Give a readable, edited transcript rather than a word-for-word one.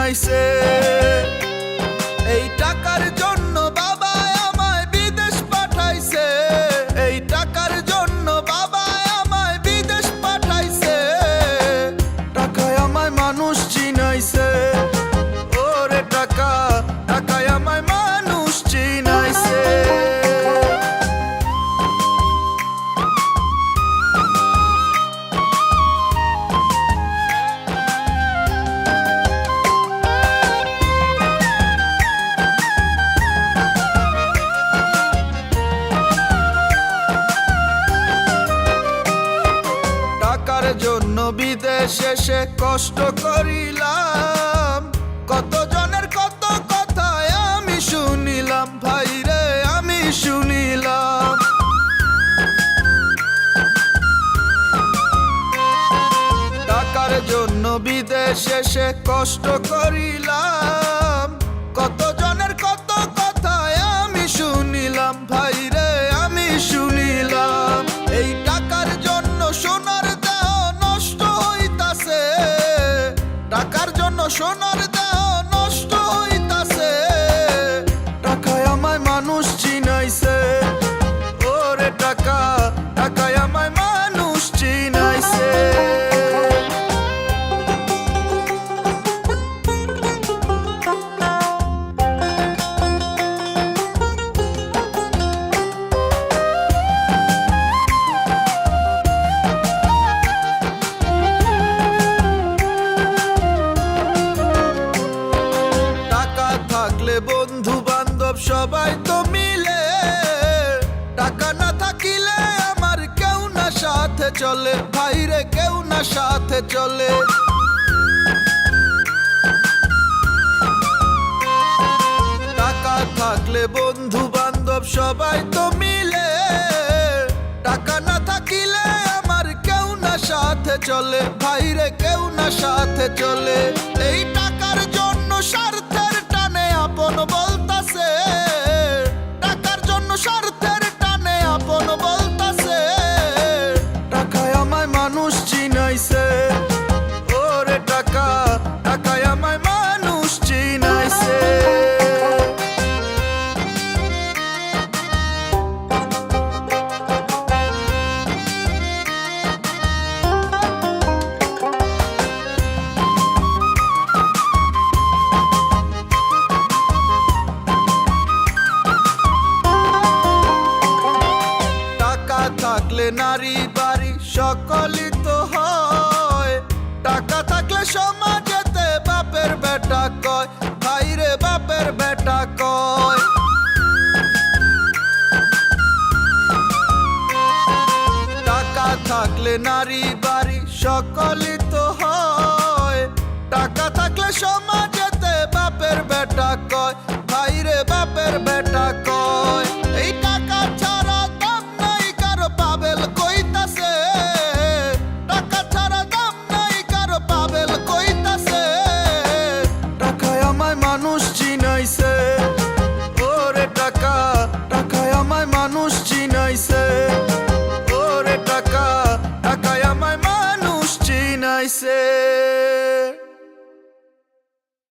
চিনাইছে। এই টাকার জন্য বাবা আমায় বিদেশ পাঠাইছে, এই টাকার জন্য বাবা আমায় বিদেশ পাঠাইছে। টাকায় আমায় মানুষ চিনাইছে, ওরে টাকা, টাকায় আমায় মানুষ চিনাইছে। টাকার জন্য বিদেশ এসে কষ্ট করিলাম, কত জনের কত কথা আমি শুনিলাম, ভাইরে আমি শুনিলাম। টাকার জন্য বিদেশ এসে কষ্ট করিলাম, কত জনের কত কথা আমি শুনিলাম, ভাইরে আমি শুনিলাম। এই টাকার জন্য সোনার দেহ নষ্ট হইতাছে, টাকার জন্য সোনার দেহ নষ্ট হইতাছে। টাকায় আমায় মানুষ চিনাইছে, ওরে টাকা, টাকায় আমায় মানুষ চিনাইছে। বন্ধু বান্ধব সবাই তো মিলে, টাকা না থাকিলে আমার কেউ না সাথে চলে, ভাইরে কেউ না সাথে চলে। টাকা থাকলে বন্ধু বান্ধব সবাই তো মিলে, টাকা না থাকিলে আমার কেউ না সাথে চলে, ভাইরে কেউ না সাথে চলে। এই টাকার জন্য স্বার্থের টানে আপন বলতাছে, টাকার জন্য স্বার্থের টানে আপন বলতাছে। টাকায় আমায় মানুষ চিনাইছে, ওরে টাকা, টাকায় আমায় মানুষ চিনাইছে। থাকলে নারী বাড়ি সকলই তো হয়, টাকা থাকলে সমাজেতে বাপের বেটা কয়, ভাইরে বাপের বেটা কয়। টাকা থাকলে নারী বাড়ি সকলই তো হয়, টাকা থাকলে সমাজেতে বাপের বেটা কয়, ভাইরে বাপের বেটা কয়। এই টাকা ছাড়া দাম নাই কারো পাবেল কইতাছে, টাকা ছাড়া দাম নাই কারো পাবেল কইতাছে। টাকায় আমায় মানুষ চিনাইছে, ওরে টাকা, টাকায় আমায় মানুষ চিনাইছে, ওরে টাকা, টাকায় আমায় মানুষ চিনাইছে।